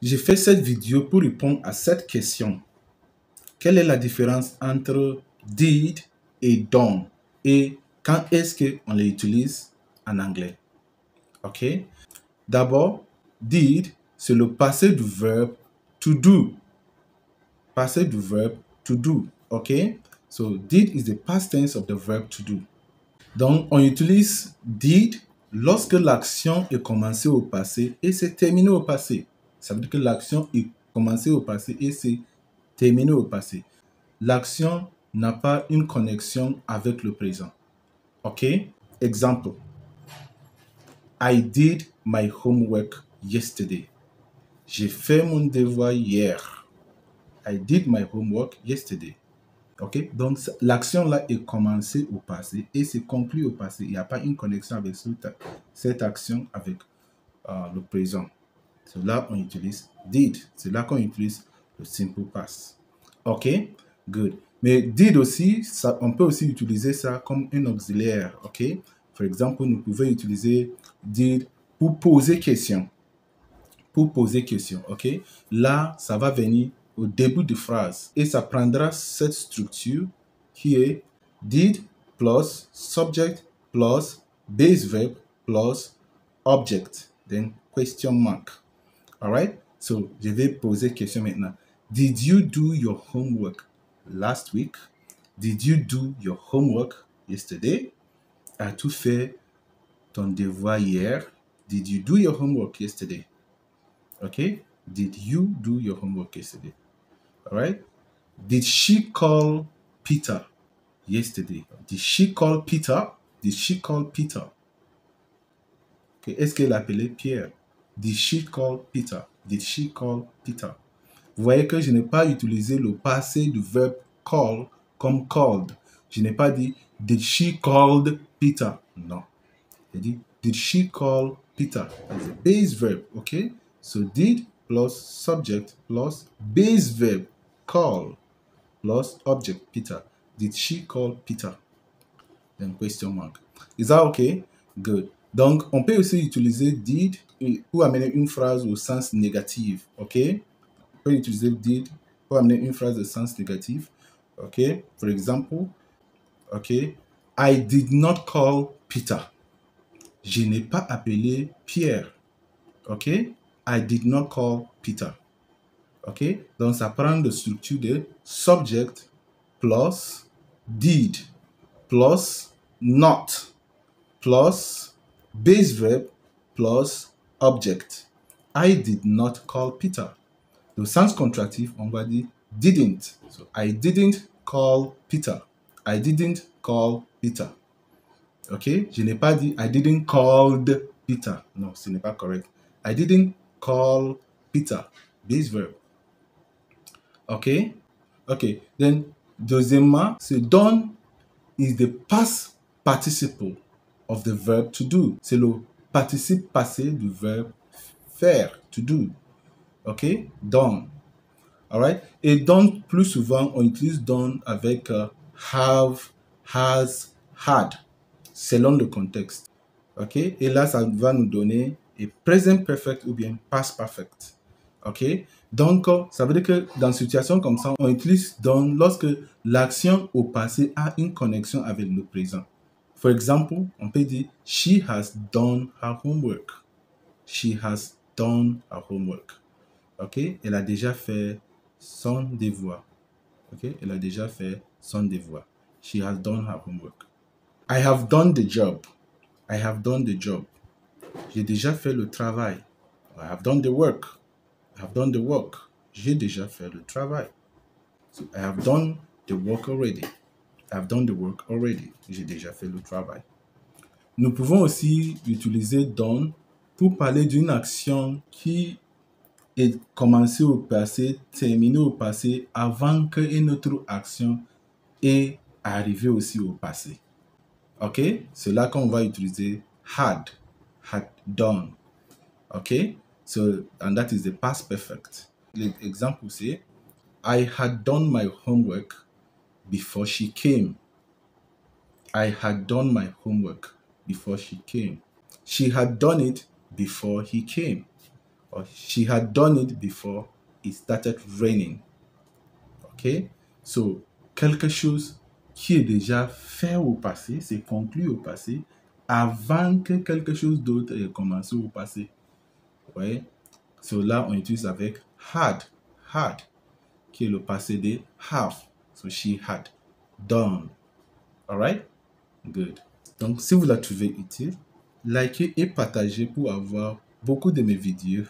J'ai fait cette vidéo pour répondre à cette question. Quelle est la différence entre did et done? Et quand est-ce qu'on les utilise en anglais? Ok? D'abord, did, c'est le passé du verbe to do. Passé du verbe to do. Ok? So, did is the past tense of the verb to do. Donc, on utilise did lorsque l'action est commencée au passé et c'est terminé au passé. Ça veut dire que l'action est commencée au passé et c'est terminé au passé. L'action n'a pas une connexion avec le présent. OK? Exemple. I did my homework yesterday. J'ai fait mon devoir hier. I did my homework yesterday. OK? Donc, l'action là est commencée au passé et c'est conclu au passé. Il n'y a pas une connexion avec cette action avec le présent. C'est là qu'on utilise did. C'est là qu'on utilise le simple past. OK? Good. Mais did aussi, on peut aussi utiliser ça comme un auxiliaire. OK? Par exemple, nous pouvons utiliser did pour poser question. Pour poser question. OK? Là, ça va venir au début de phrase et ça prendra cette structure qui est did plus subject plus base verb plus object, then question mark. Alright? So, je vais poser question maintenant. Did you do your homework last week? Did you do your homework yesterday? As-tu fait ton devoir hier? Did you do your homework yesterday? Okay? Did you do your homework yesterday? Alright? Did she call Peter yesterday? Did she call Peter? Did she call Peter? Okay. Est-ce qu'elle appelait Pierre? Did she call Peter? Did she call Peter? Vous voyez que je n'ai pas utilisé le passé du verbe call comme called. Je n'ai pas dit did she called Peter? Non. J'ai dit did she call Peter? It's a base verb, okay? So did plus subject plus base verb call plus object Peter. Did she call Peter? Then question mark. Is that okay? Good. Donc, on peut aussi utiliser did pour amener une phrase au sens négatif, ok? On peut utiliser did pour amener une phrase au sens négatif, ok? For example, ok? I did not call Peter. Je n'ai pas appelé Pierre, ok? I did not call Peter, ok? Donc, ça prend la structure de subject plus did plus not plus base verb plus object. I did not call Peter. Le sens contractif, on va dire didn't. So, I didn't call Peter. I didn't call Peter. OK? Je n'ai pas dit I didn't called Peter. Non, ce n'est pas correct. I didn't call Peter. Base verb. OK? OK. Then, deuxièmement, c'est done is the past participle of the verb to do. C'est le participe passé du verbe faire, to do. OK? Done. Alright? Et done, plus souvent, on utilise done avec have, has, had, selon le contexte. OK? Et là, ça va nous donner a present perfect ou bien past perfect. OK? Donc, ça veut dire que dans une situation comme ça, on utilise done lorsque l'action au passé a une connexion avec le présent. For example, on peut dire she has done her homework. She has done her homework. OK? Elle a déjà fait son devoir. OK? Elle a déjà fait son devoir. She has done her homework. I have done the job. I have done the job. J'ai déjà fait le travail. I have done the work. I have done the work. J'ai déjà fait le travail. So, I have done the work already. I have done the work already. J'ai déjà fait le travail. Nous pouvons aussi utiliser done pour parler d'une action qui est commencée au passé, terminée au passé, avant qu'une autre action est arrivée aussi au passé. OK? C'est là qu'on va utiliser had done. OK? So, and that is the past perfect. L'exemple, c'est I had done my homework before she came. I had done my homework before she came. She had done it before he came. or she had done it before it started raining. Ok? So, quelque chose qui est déjà fait au passé, c'est conclu au passé, avant que quelque chose d'autre ait commencé au passé. Ouais? So là, on utilise avec had, qui est le passé de have. So she had done. Alright? Good. Donc, si vous la trouvez utile, likez et partagez pour avoir beaucoup de mes vidéos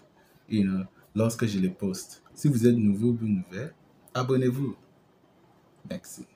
lorsque je les poste. Si vous êtes nouveau ou nouvelle, abonnez-vous. Merci.